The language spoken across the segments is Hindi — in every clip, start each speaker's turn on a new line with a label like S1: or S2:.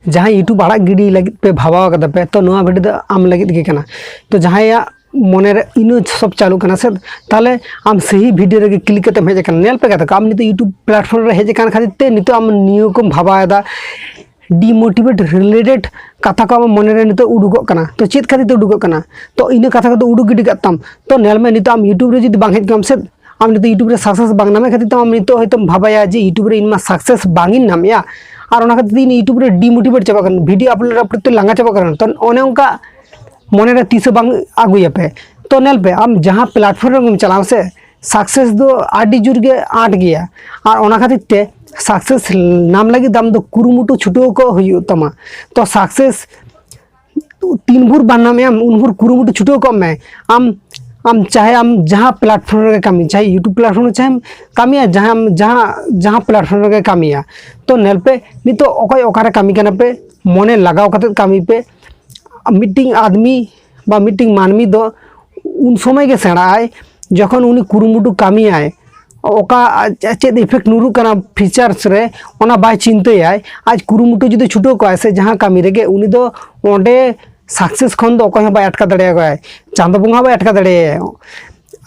S1: जहाँ यूट्यूब आड़ा गिडी लगे पे भावा कदा पे तो नोआ वीडियो दो आम लगे के कना तो जहाँ या मने रे इनो सब चालू कना से ताले आम सही वीडियो रे क्लिक करते हेज कना नेल पे कदा आम नितो यूट्यूब प्लेटफॉर्म रे हेज कना खातिर ते नितो आम नियो को भावा दा डिमोटिवेट रिलेटेड कथा को आम मने रे नितो उडुगो कना तो चेत खातिर उडुगो कना तो इनो कथा को उडुग गिडी कतम तो नेल में नितो आम यूट्यूब रे जदि बांग हेज कम से आम नितो यूट्यूब रे सक्सेस बांग नामे खातिर तो आम नितो होयतो भाबाया जे यूट्यूब रे इनमा सक्सेस बांगिन नामया और ओना खातिर इन यूट्यूब रे डिमोटिवेट चाबा कन वीडियो अपलोड अपलोड तो लांगा चाबा करन तो ओने उनका मने रे तीस बांग आगुया पे तो नेल पे आम जहाँ प्लेटफॉर्म में चलाव से सक्सेस दो आडी जुर के आट गया और ओना खातिर ते सक्सेस नाम लगी दाम दो कुरुमुटु छुटो को हुई तमा तो सक्सेस 3 भूर बाना में आम 1 भूर कुरुमुटु छुटो को में आम चाहे आम जहाँ प्लेटफॉर्म के कमी चाहे यूट्यूब प्लेटफॉर्म चाहे कमी है जहाँ प्लेटफॉर्म के कमी है तो नेल पे नहीं तो ओकाय ओकारे कमी करना पे मने लगाव करते कमी पे मीटिंग आदमी बा मीटिंग मानवी दो उन समय के सेड़ा आए जखन उनी कुरुमुटु कमी आए ओका चेद इफेक्ट नुरु कना फीचर्स रे ओना बाय चिंते आए आज कुरुमुटु जुदि छुटो को ऐसे जहाँ कमी रेगे उनी दो ओंडे सक्सेस खन दो कोई बाय अटका दड़े गए चांदो बुंगा बाय अटका दड़े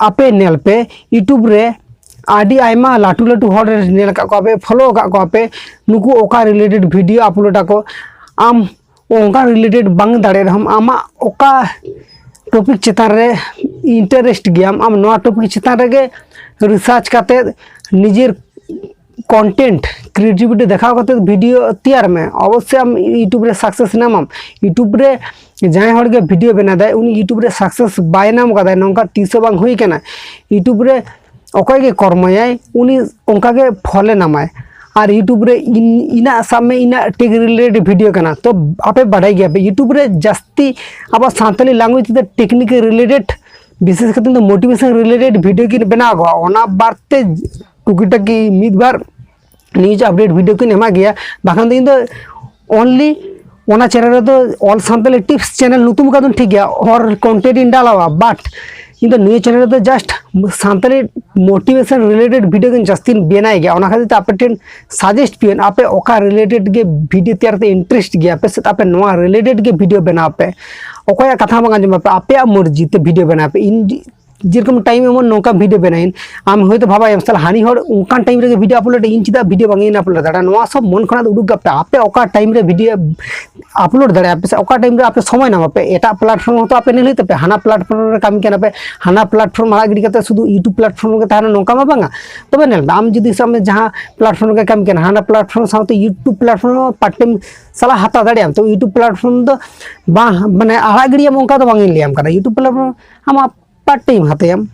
S1: आपे नेल पे यूट्यूब रे आडी आयमा लाटू लाटू हॉर नेल का को आपे फॉलो का को आपे नुकु ओका रिलेटेड वीडियो अपलोड को आम ओका रिलेटेड बांग दड़े हम आमा ओका टॉपिक चितान रे इंटरेस्ट गया आम नवा टॉपिक चितान रे रिसर्च करते निजेर कंटेंट क्रिएटिविटी देखा करते वीडियो तैयार में अवश्य आम यूट्यूब रे सक्सेस नाम यूट्यूब रे जहाँ हर के वीडियो बना दे उनी यूट्यूब रे सक्सेस बाय नाम का नौका तीस बांग हुई केना यूट्यूब रे ओकय के कर्मयाय उनी उनका के फले नामाय और यूट्यूब रे इना सब में इना टेक रिलेटेड वीडियो करना तो आपे बढ़ाई गया पे यूट्यूब रे जास्ती अब सानताली लैंग्वेज ते टेक्निक रिलेटेड विशेष करते तो मोटिवेशन रिलेटेड वीडियो की बना गया ओना बारते टुकीटकी मिद बार न्यूज अपडेट वीडियो की एमा गया बाखान दिन तो ओनली ओना चैनल तो ऑल सानताली टिप्स चैनल नुतुम का ठीक गया और कंटेंट इन डालावा बट इन न्यू चैनल तो just Santali motivation related video के जास्ती बनाई गया खातिर तो आपे टेन सजेस्ट पियन आपे ओका रिलेटेड के वीडियो तैयार ते इंटरेस्ट गया पे से आपे नवा रिलेटेड के वीडियो बना पे ओकया कथा बांग आंजम पे आपे मर्जी ते वीडियो बना पे इन जेरकम टाइम एमन नौका वीडियो बनाइन आम होय तो भाबा एम साल हानि हर उनकान टाइम रे वीडियो अपलोड इन चिदा वीडियो बांगिन अपलोड दाड़ा नवा सब मन खना उडुक पे आपे ओका टाइम रे वीडियो अपलोड दाड़ा पे ओका टाइम रे आपे समय नाम पे एटा प्लेटफॉर्म तो आपे नेले पे हाना प्लेटफॉर्म रे काम केना पे हाना प्लेटफॉर्म आड़ा गिडी करते शुद्ध यूट्यूब प्लेटफॉर्म के ताना नौका मा बांगा तबे नेल आम जदी समय जहां प्लेटफॉर्म के काम केना हाना प्लेटफॉर्म साथे यूट्यूब प्लेटफॉर्म पार्ट टाइम सला हाता दाड़ा तो यूट्यूब प्लेटफॉर्म तो बा माने आड़ा गिडी ओंका तो बांगिन लियाम करा यूट्यूब प्लेटफॉर्म हम पार्ट टाइम हाते हम